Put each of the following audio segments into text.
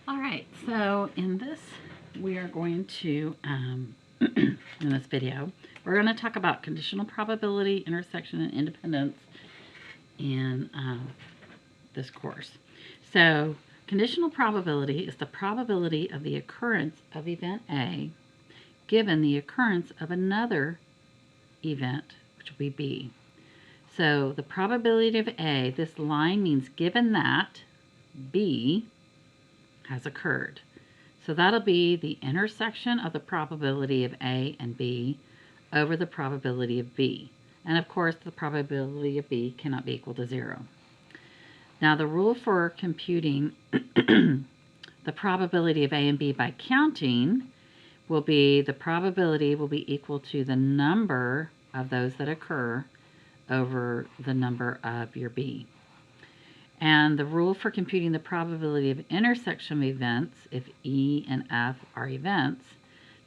All right, so in this, we are going to, in this video, we're going to talk about conditional probability, intersection, and independence in this course. So, conditional probability is the probability of the occurrence of event A given the occurrence of another event, which will be B. So, the probability of A, this line means given that B has occurred. So that'll be the intersection of the probability of A and B over the probability of B. And of course, the probability of B cannot be equal to 0. Now, the rule for computing the probability of A and B by counting will be the probability will be equal to the number of those that occur over the number of your B. And the rule for computing the probability of intersection of events, if E and F are events,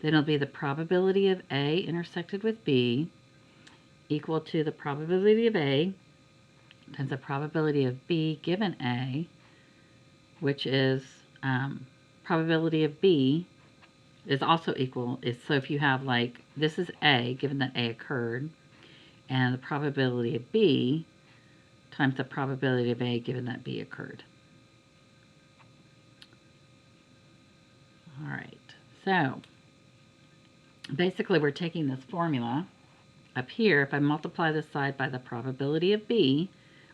then it'll be the probability of A intersected with B equal to the probability of A times the probability of B given A, which is probability of B is also equal. So if you have like, this is A, given that A occurred, and the probability of B times the probability of A given that B occurred. All right, so basically we're taking this formula up here. If I multiply this side by the probability of B,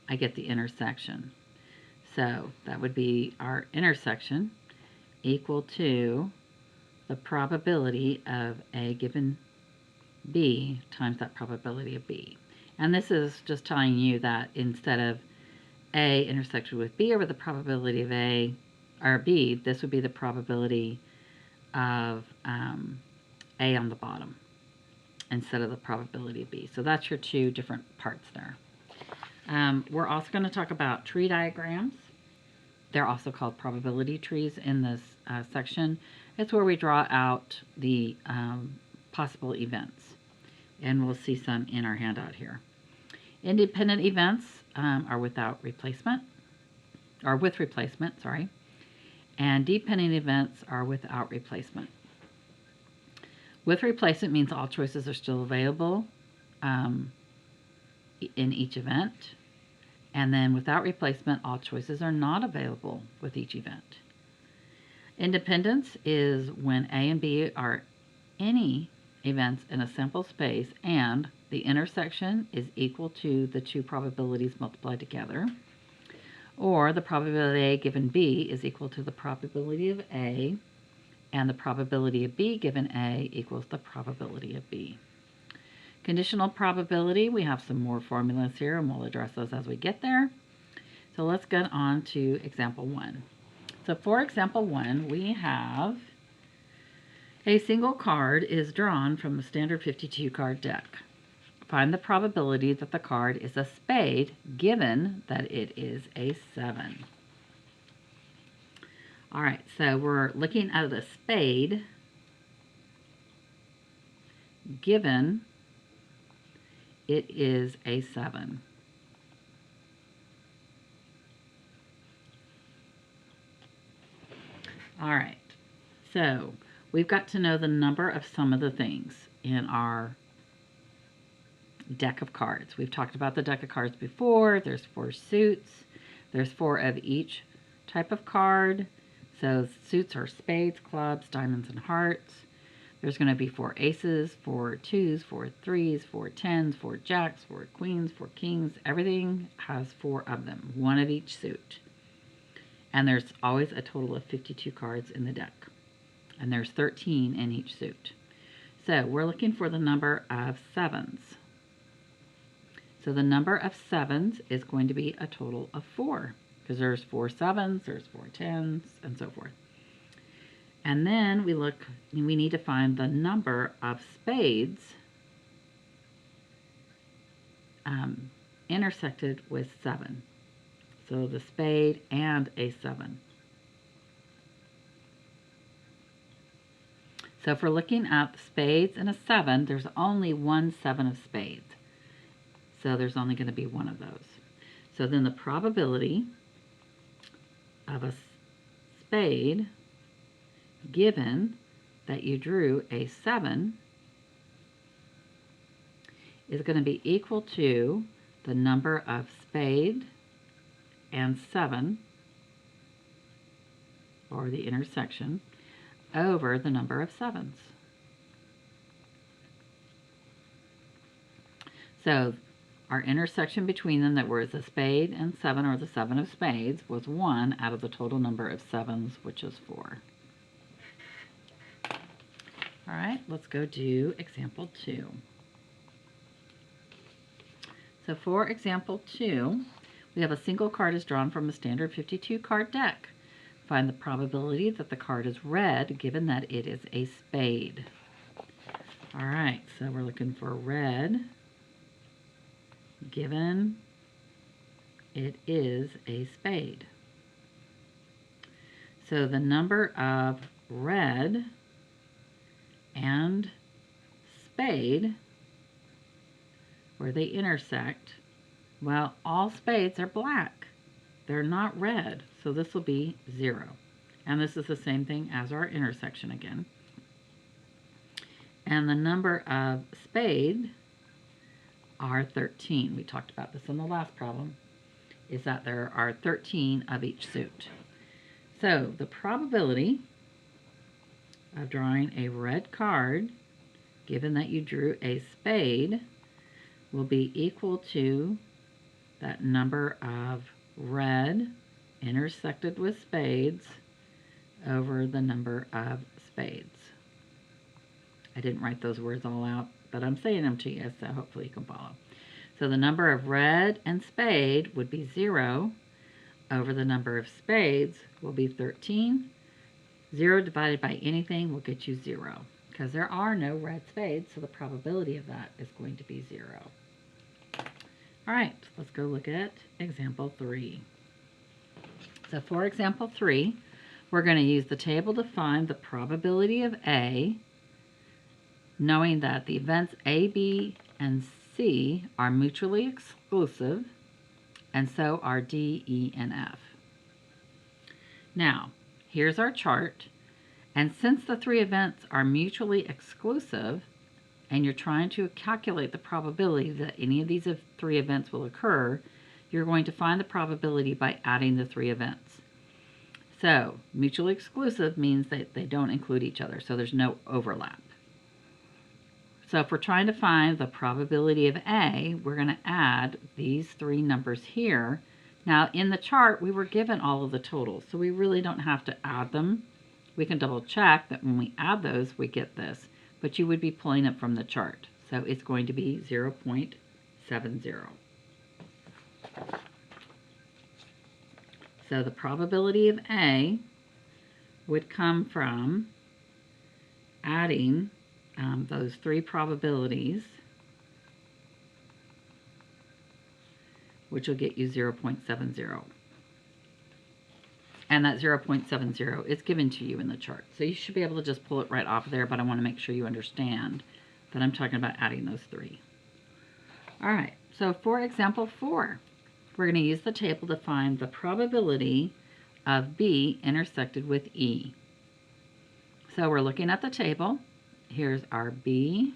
I get the intersection. So that would be our intersection equal to the probability of A given B times that probability of B. And this is just telling you that instead of A intersected with B over the probability of A, or B, this would be the probability of A on the bottom instead of the probability of B. So that's your two different parts there. We're also going to talk about tree diagrams. They're also called probability trees in this section. It's where we draw out the possible events. And we'll see some in our handout here. Independent events are without replacement, or with replacement, sorry. And dependent events are without replacement. With replacement means all choices are still available in each event. And then without replacement, all choices are not available with each event. Independence is when A and B are any events in a sample space and the intersection is equal to the two probabilities multiplied together, or the probability of A given B is equal to the probability of A, and the probability of B given A equals the probability of B. Conditional probability, we have some more formulas here and we'll address those as we get there. So let's get on to example 1. So for example 1, we have a single card is drawn from a standard 52 card deck. Find the probability that the card is a spade given that it is a 7. All right, so we're looking at a spade given it is a 7. All right, so we've got to know the number of some of the things in our deck of cards. We've talked about the deck of cards before. There's 4 suits. There's 4 of each type of card. So suits are spades, clubs, diamonds, and hearts. There's going to be 4 aces, 4 twos, 4 threes, 4 tens, 4 jacks, 4 queens, 4 kings. Everything has 4 of them, 1 of each suit. And there's always a total of 52 cards in the deck. And there's 13 in each suit. So we're looking for the number of 7s. So the number of 7s is going to be a total of 4, because there's 4 7s, there's 4 10s, and so forth. And then we need to find the number of spades intersected with 7. So the spade and a 7. So if we're looking at spades and a 7, there's only one 7 of spades. So there's only going to be one of those. So then the probability of a spade, given that you drew a 7, is going to be equal to the number of spade and 7, or the intersection, over the number of 7s. So our intersection between them, that was a spade and 7, or the 7 of spades, was 1 out of the total number of 7s, which is 4. All right, let's go do example 2. So for example 2, we have a single card is drawn from a standard 52 card deck. Find the probability that the card is red, given that it is a spade. All right, so we're looking for red, given it is a spade. So the number of red and spade, where they intersect, well, all spades are black. They're not red, so this will be 0. And this is the same thing as our intersection again. And the number of spade are 13. We talked about this in the last problem, is that there are 13 of each suit. So the probability of drawing a red card, given that you drew a spade, will be equal to that number of red intersected with spades over the number of spades. I didn't write those words all out, but I'm saying them to you, so hopefully you can follow. So the number of red and spade would be 0 over the number of spades will be 13. 0 divided by anything will get you 0, because there are no red spades, so the probability of that is going to be 0. All right, let's go look at example 3. So for example 3, we're going to use the table to find the probability of A, knowing that the events A, B, and C are mutually exclusive, and so are D, E, and F. Now, here's our chart, and since the 3 events are mutually exclusive, and you're trying to calculate the probability that any of these 3 events will occur, you're going to find the probability by adding the 3 events. So, mutually exclusive means that they don't include each other, so there's no overlap. So if we're trying to find the probability of A, we're going to add these 3 numbers here. Now, in the chart, we were given all of the totals, so we really don't have to add them. We can double check that when we add those, we get this. But you would be pulling it from the chart. So it's going to be 0.70. So the probability of A would come from adding those 3 probabilities, which will get you 0.70. And that 0.70 is given to you in the chart. So you should be able to just pull it right off there, but I want to make sure you understand that I'm talking about adding those 3. All right, so for example 4, we're going to use the table to find the probability of B intersected with E. So we're looking at the table. Here's our B,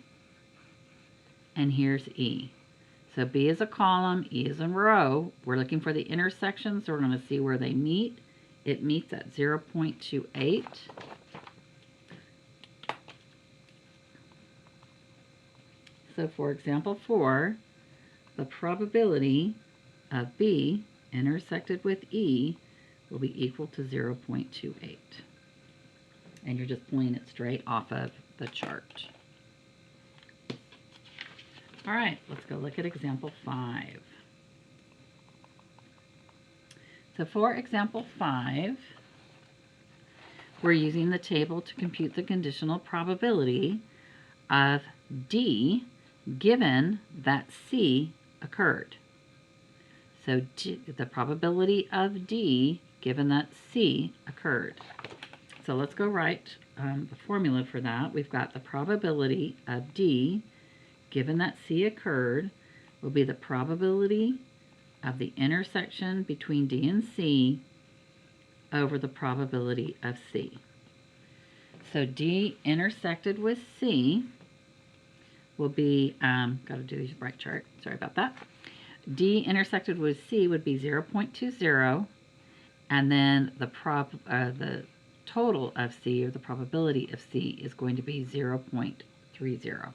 and here's E. So B is a column, E is a row. We're looking for the intersection, so we're going to see where they meet. It meets at 0.28. So for example 4, the probability of B intersected with E will be equal to 0.28. And you're just pulling it straight off of the chart. All right, let's go look at example 5. So for example 5, we're using the table to compute the conditional probability of D given that C occurred. So the probability of D given that C occurred. So let's go write the formula for that. We've got the probability of D given that C occurred will be the probability of the intersection between D and C over the probability of C. So D intersected with C will be, got to do the right chart, sorry about that. D intersected with C would be 0.20, and then the total of C, or the probability of C, is going to be 0.30.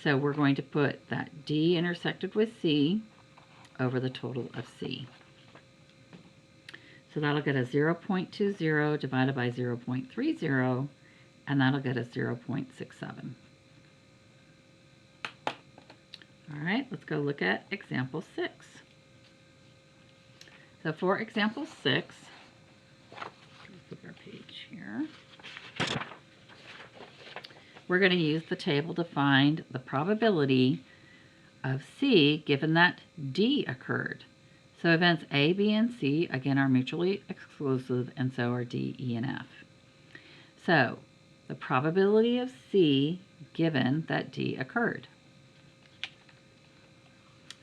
So we're going to put that D intersected with C over the total of C. So that'll get us 0.20 divided by 0.30, and that'll get us 0.67. All right, let's go look at example 6. So for example 6, flip our page here, we're going to use the table to find the probability of C given that D occurred. So events A, B, and C, again, are mutually exclusive, and so are D, E, and F. So the probability of C given that D occurred.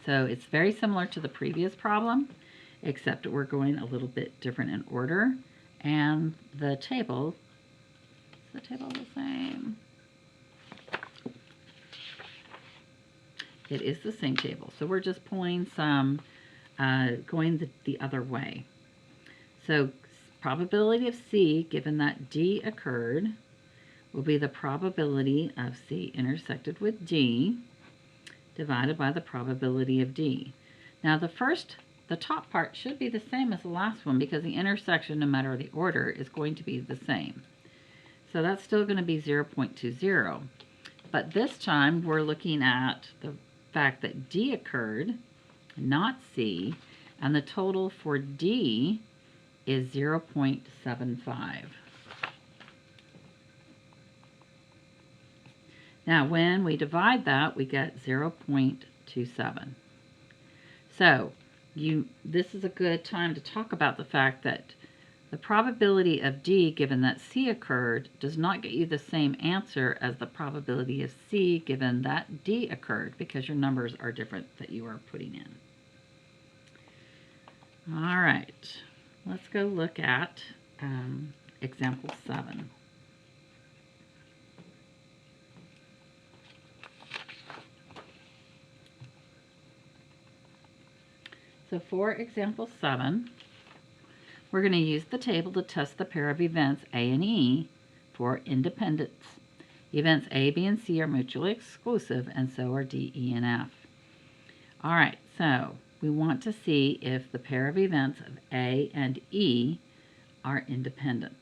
So it's very similar to the previous problem, except we're going a little bit different in order. And the table, is the table the same? It is the same table. So we're just pulling some, going the other way. So probability of C, given that D occurred, will be the probability of C intersected with D divided by the probability of D. Now the top part should be the same as the last one because the intersection, no matter the order, is going to be the same. So that's still going to be 0.20. But this time we're looking at the fact that D occurred, not C, and the total for D is 0.75. Now, when we divide that, we get 0.27. So, this is a good time to talk about the fact that the probability of D, given that C occurred, does not get you the same answer as the probability of C, given that D occurred, because your numbers are different that you are putting in. All right, let's go look at example 7. So for example 7, we're going to use the table to test the pair of events A and E for independence. Events A, B, and C are mutually exclusive, and so are D, E, and F. All right, so we want to see if the pair of events of A and E are independent.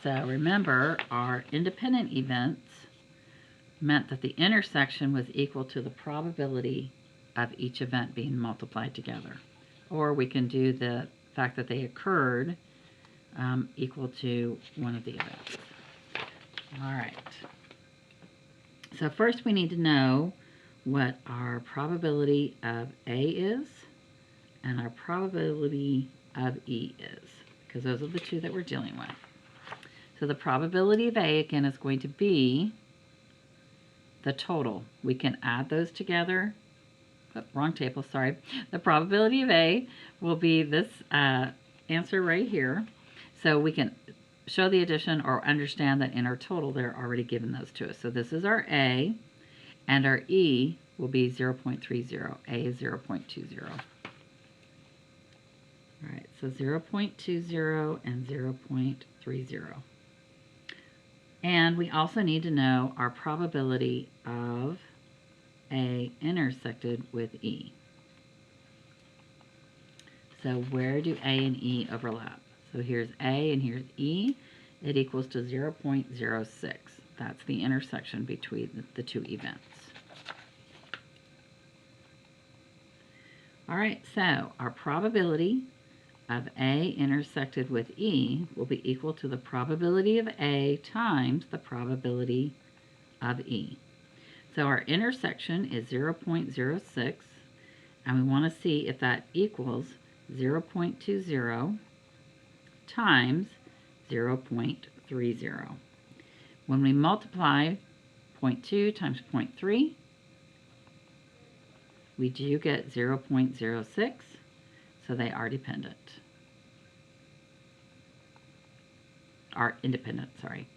So remember, our independent events meant that the intersection was equal to the probability of each event being multiplied together. Or we can do the fact that they occurred equal to one of the events. All right. So first we need to know what our probability of A is and our probability of E is, because those are the two that we're dealing with. So the probability of A, again, is going to be the total. We can add those together. Oh, wrong table, sorry. The probability of A will be this answer right here. So we can show the addition or understand that in our total they're already given those to us. So this is our A, and our E will be 0.30. A is 0.20. All right, so 0.20 and 0.30. And we also need to know our probability of A intersected with E. So where do A and E overlap? So here's A and here's E. It equals to 0.06. That's the intersection between the two events. All right, so our probability of A intersected with E will be equal to the probability of A times the probability of E. So our intersection is 0.06, and we want to see if that equals 0.20 times 0.30. When we multiply 0.2 times 0.3, we do get 0.06. So they are dependent. Are independent, sorry.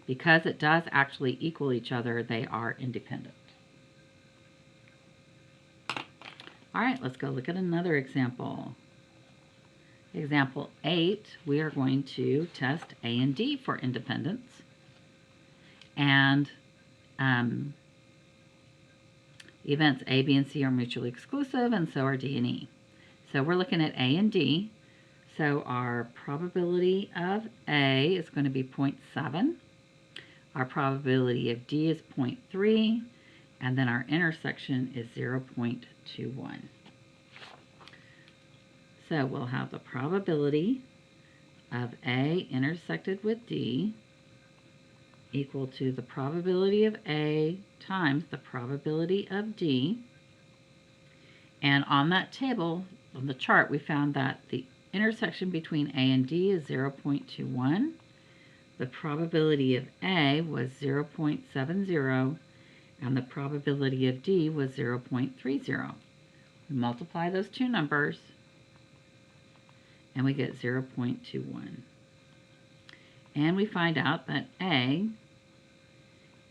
Because it does actually equal each other, they are independent. All right, let's go look at another example. Example 8, we are going to test A and D for independence. And events A, B, and C are mutually exclusive, and so are D and E. So we're looking at A and D. So our probability of A is going to be 0.7. Our probability of D is 0.3. And then our intersection is 0.21. So we'll have the probability of A intersected with D equal to the probability of A times the probability of D. And on that table, on the chart, we found that the intersection between A and D is 0.21. The probability of A was 0.70, and the probability of D was 0.30. We multiply those two numbers, and we get 0.21. And we find out that A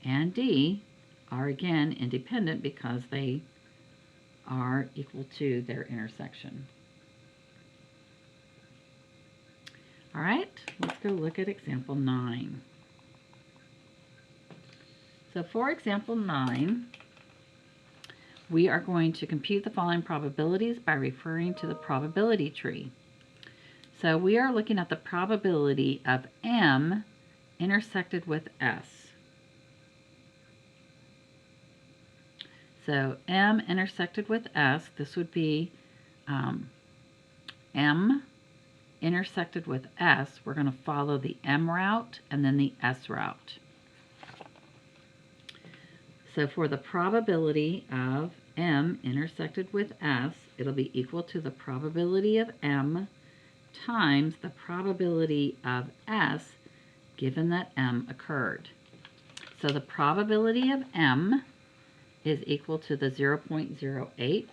and D are again independent because they are equal to their intersection. All right, let's go look at example 9. So for example 9, we are going to compute the following probabilities by referring to the probability tree. So we are looking at the probability of M intersected with S. So M intersected with S, this would be M intersected with S. We're going to follow the M route and then the S route. So for the probability of M intersected with S, it'll be equal to the probability of M times the probability of S given that M occurred. So the probability of M is equal to the 0.08.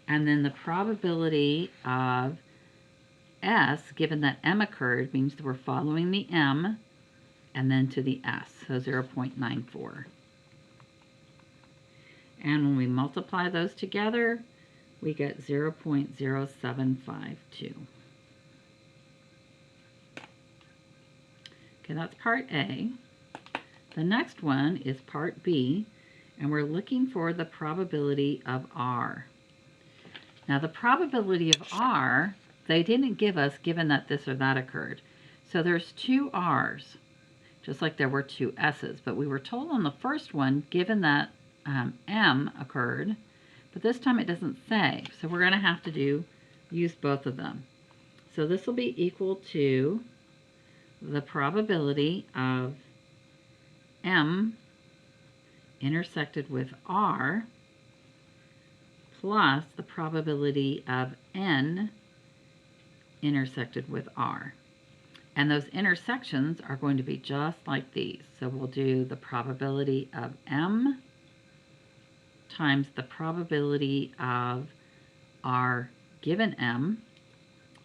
And then the probability of S, given that M occurred, means that we're following the M and then to the S, so 0.94. And when we multiply those together, we get 0.0752. Okay, that's part A. The next one is part B, and we're looking for the probability of R. Now the probability of R, they didn't give us given that this or that occurred. So there's two R's, just like there were two S's, but we were told on the first one, given that M occurred, but this time it doesn't say. So we're going to have to use both of them. So this will be equal to the probability of M intersected with R plus the probability of N intersected with R. And those intersections are going to be just like these. So we'll do the probability of M times the probability of R given M.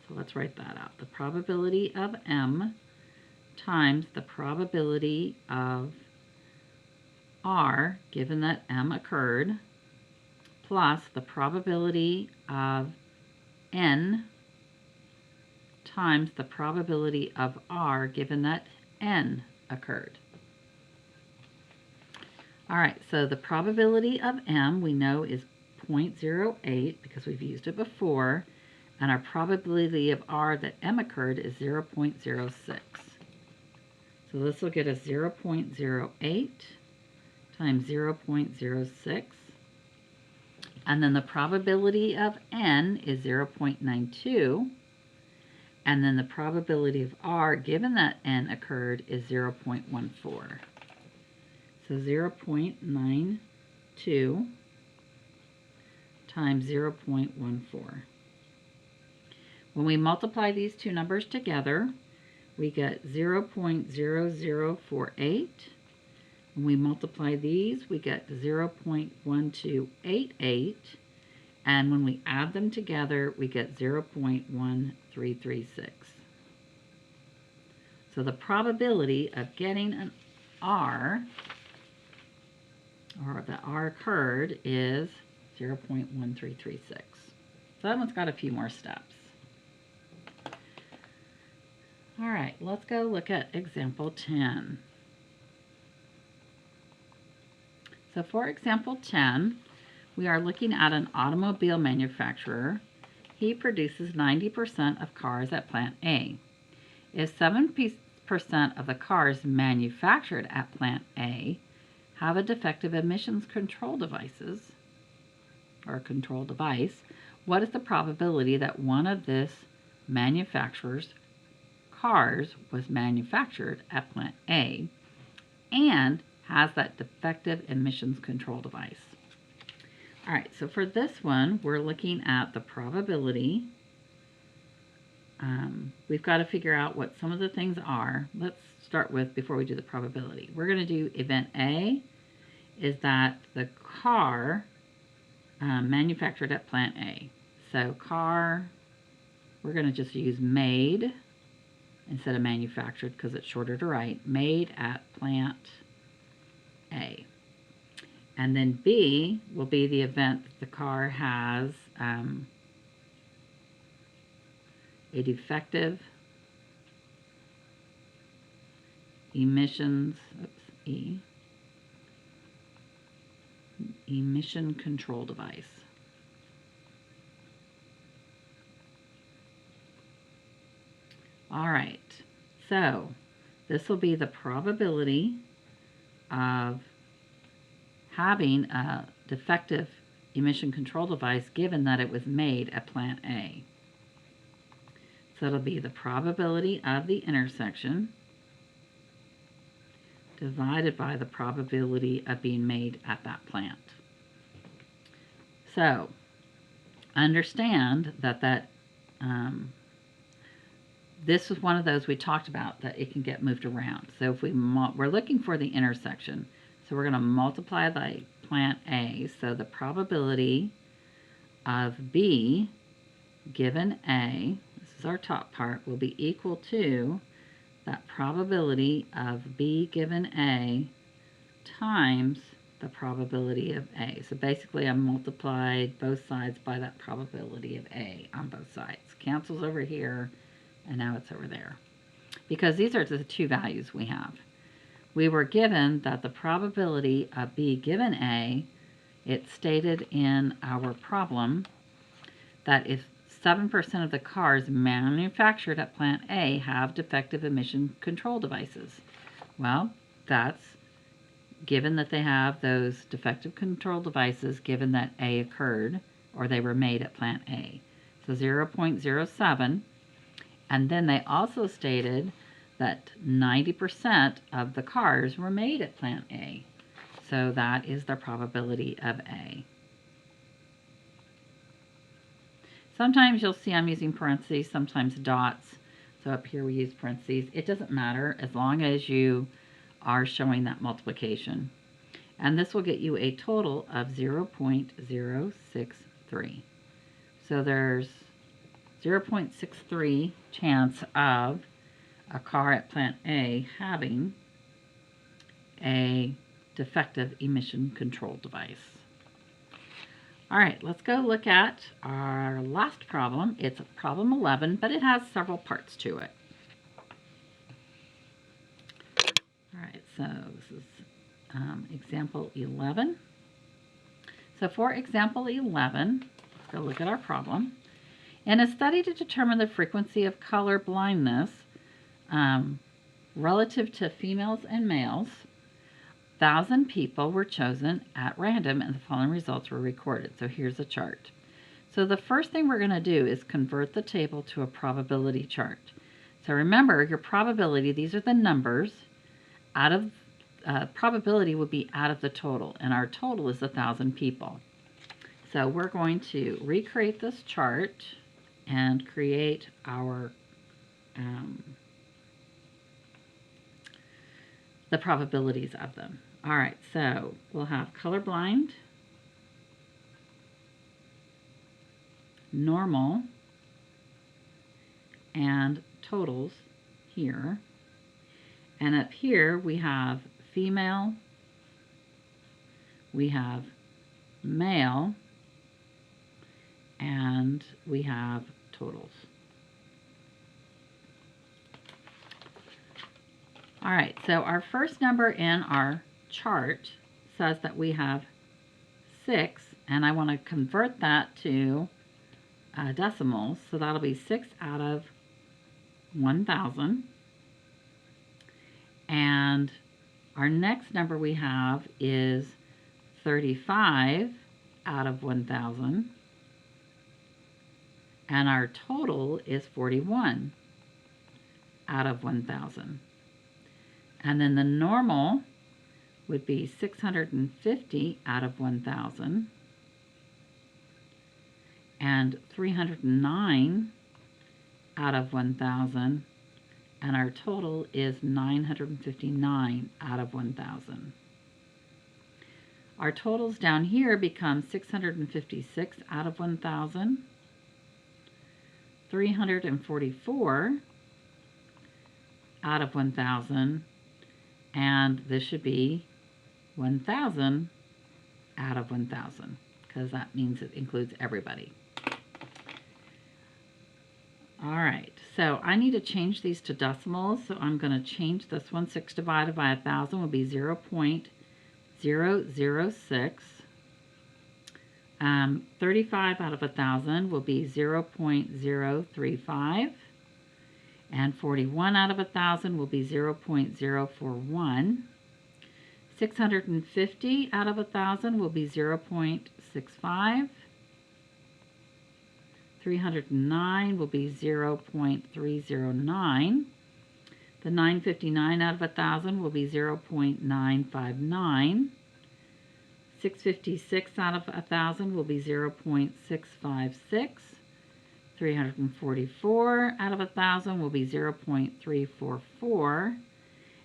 So let's write that out. The probability of M times the probability of R given that M occurred plus the probability of N times the probability of R given that N occurred. All right, so the probability of M we know is 0.08 because we've used it before, and our probability of R that M occurred is 0.06. So this will get us 0.08 times 0.06. And then the probability of N is 0.92. And then the probability of R, given that N occurred, is 0.14. So 0.92 times 0.14. When we multiply these two numbers together, we get 0.0048, When we multiply these, we get 0.1288, and when we add them together, we get 0.1336. So the probability of getting an R, or that R occurred, is 0.1336. So that one's got a few more steps. All right, let's go look at example 10. So for example 10, we are looking at an automobile manufacturer. He produces 90% of cars at plant A. If 7% of the cars manufactured at plant A have a defective emissions control device, what is the probability that one of this manufacturer's cars was manufactured at plant A and has that defective emissions control device? All right, so for this one, we're looking at the probability. We've got to figure out what some of the things are. Let's start with, before we do the probability, we're going to do event A is that the car manufactured at plant A. So car, we're going to just use made instead of manufactured because it's shorter to write. Made at plant A. And then B will be the event that the car has a defective emission control device. All right, so this will be the probability of having a defective emission control device given that it was made at plant A. So it'll be the probability of the intersection divided by the probability of being made at that plant. So understand that this is one of those we talked about, that it can get moved around. So if we're looking for the intersection, so we're going to multiply by plant A. So the probability of B given A, this is our top part, will be equal to that probability of B given A times the probability of A. So basically I multiplied both sides by that probability of A on both sides. Cancels over here, and now it's over there. Because these are the two values we have. We were given that the probability of B given A, it's stated in our problem that if 7% of the cars manufactured at plant A have defective emission control devices. Well, that's given that they have those defective control devices, given that A occurred, or they were made at plant A. So 0.07. And then they also stated that 90% of the cars were made at plant A. So that is the probability of A. Sometimes you'll see I'm using parentheses, sometimes dots. So up here we use parentheses. It doesn't matter as long as you are showing that multiplication. And this will get you a total of 0.063. So there's 0.63 chance of a car at plant A having a defective emission control device. All right, let's go look at our last problem. It's problem 11, but it has several parts to it. All right, so this is example 11. So for example 11, let's go look at our problem. In a study to determine the frequency of color blindness relative to females and males, 1,000 people were chosen at random and the following results were recorded. So here's a chart. So the first thing we're going to do is convert the table to a probability chart. So remember, your probability, these are the numbers, out of probability would be out of the total, and our total is 1,000 people. So we're going to recreate this chart and create our the probabilities of them. All right, so we'll have colorblind, normal, and totals here. And up here we have female, we have male, and we have totals. All right, so our first number in our chart says that we have 6, and I want to convert that to decimals, so that'll be 6 out of 1,000. And our next number we have is 35 out of 1,000. And our total is 41 out of 1,000. And then the normal would be 650 out of 1,000. And 309 out of 1,000. And our total is 959 out of 1,000. Our totals down here become 656 out of 1,000, 344 out of 1,000, and this should be 1,000 out of 1,000, because that means it includes everybody. All right, so I need to change these to decimals, so I'm going to change this one. 6 divided by 1,000 will be 0.006. 35 out of 1,000 will be 0.035. And 41 out of 1,000 will be 0.041. 650 out of 1,000 will be 0.65. 309 will be 0.309. The 959 out of 1,000 will be 0.959. 656 out of 1,000 will be 0.656. 344 out of 1,000 will be 0.344.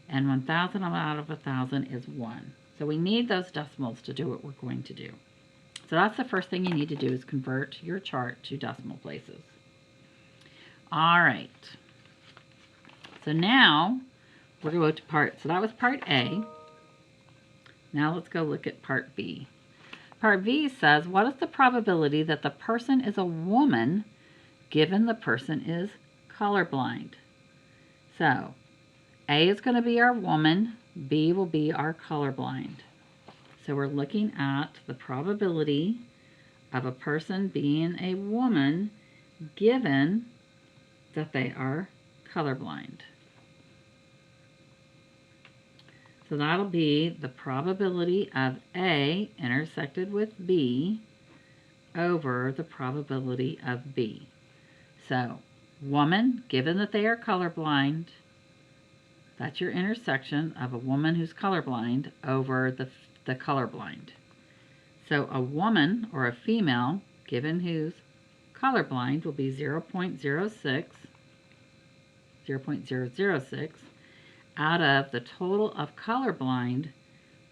And 1,000 out of 1,000 is 1. So we need those decimals to do what we're going to do. So that's the first thing you need to do, is convert your chart to decimal places. All right. So now we're going to go to part. So that was part A. Now let's go look at part B. Part B says, what is the probability that the person is a woman given the person is colorblind? So A is going to be our woman. B will be our colorblind. So we're looking at the probability of a person being a woman given that they are colorblind. So that'll be the probability of A intersected with B over the probability of B. So woman, given that they are colorblind, that's your intersection of a woman who's colorblind over the colorblind. So a woman or a female given who's colorblind will be 0.006 out of the total of colorblind,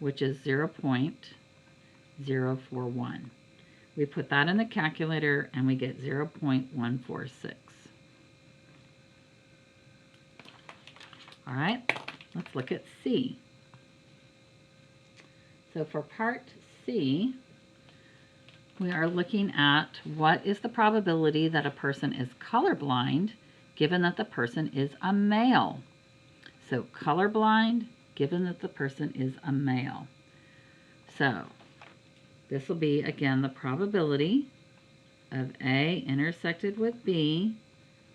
which is 0.041. We put that in the calculator and we get 0.146. All right, let's look at C. So for part C, we are looking at what is the probability that a person is colorblind given that the person is a male. So colorblind given that the person is a male. So this will be, again, the probability of A intersected with B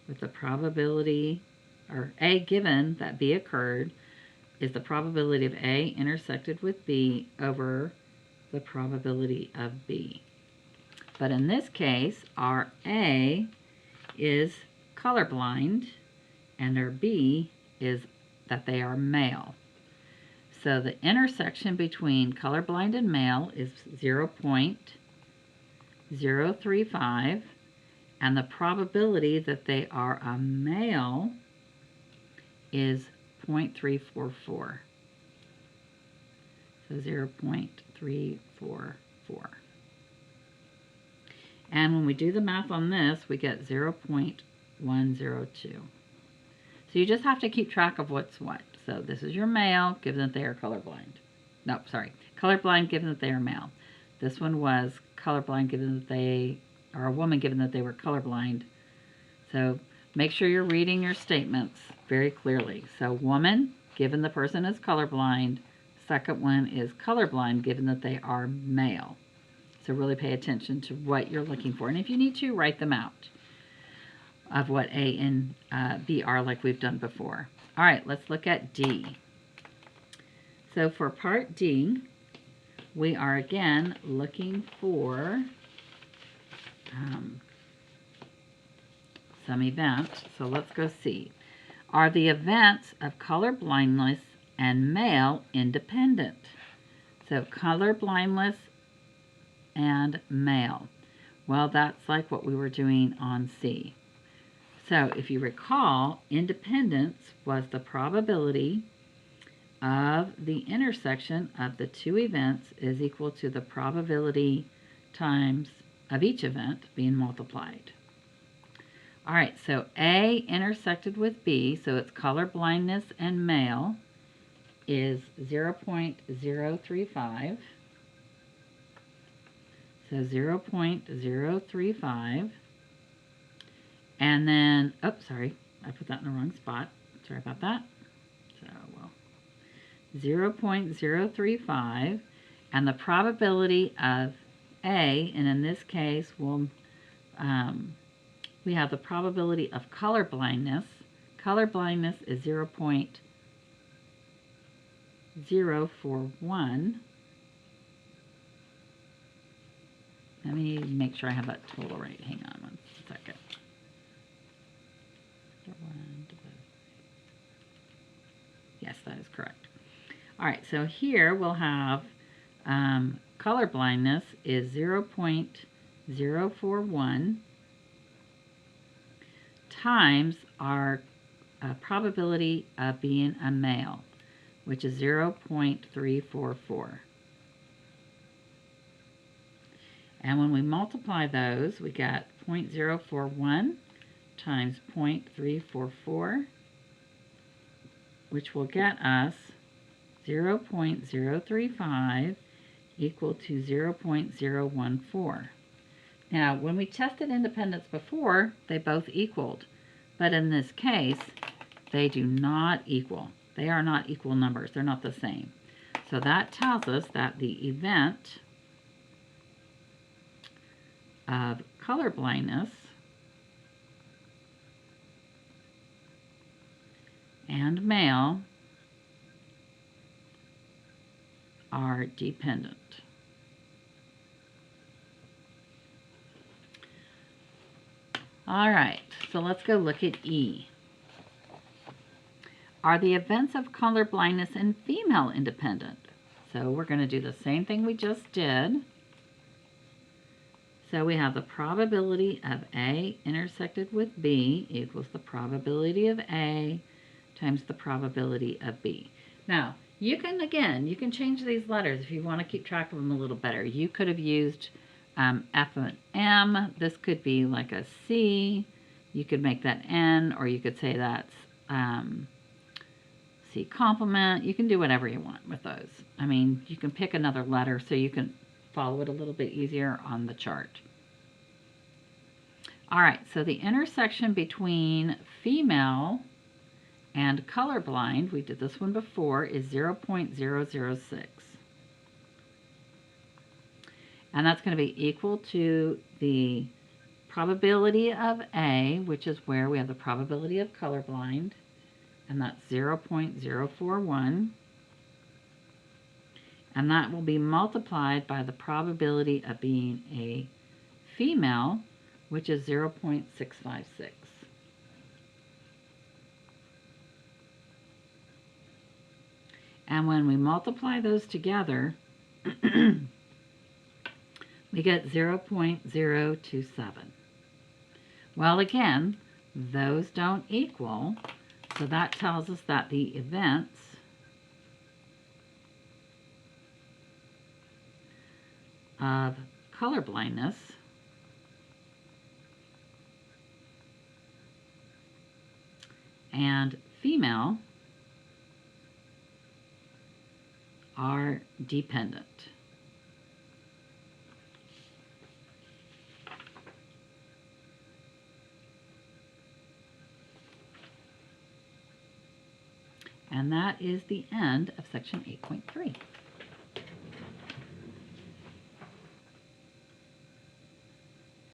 with the probability, or A given that B occurred, is the probability of A intersected with B over the probability of B. But in this case, our A is colorblind and our B is that they are male. So the intersection between colorblind and male is 0.035, and the probability that they are a male is 0.344. So 0.344. And when we do the math on this, we get 0.102. So you just have to keep track of what's what. So this is your male, given that they are colorblind. No, sorry, colorblind given that they are male. This one was colorblind given that they are a woman, given that they were colorblind. So make sure you're reading your statements very clearly. So woman, given the person is colorblind. Second one is colorblind, given that they are male. So really pay attention to what you're looking for. And if you need to, write them out of what A and B are, like we've done before. All right, let's look at D. So for part D, we are again looking for some events. So let's go see. Are the events of color blindness and male independent? So color blindness and male. Well, that's like what we were doing on C. So if you recall, independence was the probability of the intersection of the two events is equal to the probability times of each event being multiplied. All right, so A intersected with B, so it's color blindness and male, is 0.035. So 0.035. And then, oh, sorry, I put that in the wrong spot. Sorry about that. So, well, 0.035. And the probability of A, and in this case, we'll, we have the probability of color blindness. Color blindness is 0.041. Let me make sure I have that total right. Hang on one second. Yes, that is correct. All right, so here we'll have color blindness is 0.041 times our probability of being a male, which is 0.344. And when we multiply those, we get 0.041 times 0.344, which will get us 0.035 equal to 0.014. Now, when we tested independence before, they both equaled. But in this case, they do not equal. They are not equal numbers. They're not the same. So that tells us that the event of color blindness and male are dependent. All right, so let's go look at E. Are the events of color blindness and female independent? So we're going to do the same thing we just did. So we have the probability of A intersected with B equals the probability of A times the probability of B. Now, you can, again, you can change these letters if you want to keep track of them a little better. You could have used F and M. This could be like a C. You could make that N, or you could say that's C complement. You can do whatever you want with those. I mean, you can pick another letter so you can follow it a little bit easier on the chart. All right, so the intersection between female and colorblind, we did this one before, is 0.006. And that's going to be equal to the probability of A, which is where we have the probability of colorblind, and that's 0.041. And that will be multiplied by the probability of being a female, which is 0.656. And when we multiply those together, we get 0.027. Well, again, those don't equal, so that tells us that the events of color blindness and female are dependent. And that is the end of section 8.3.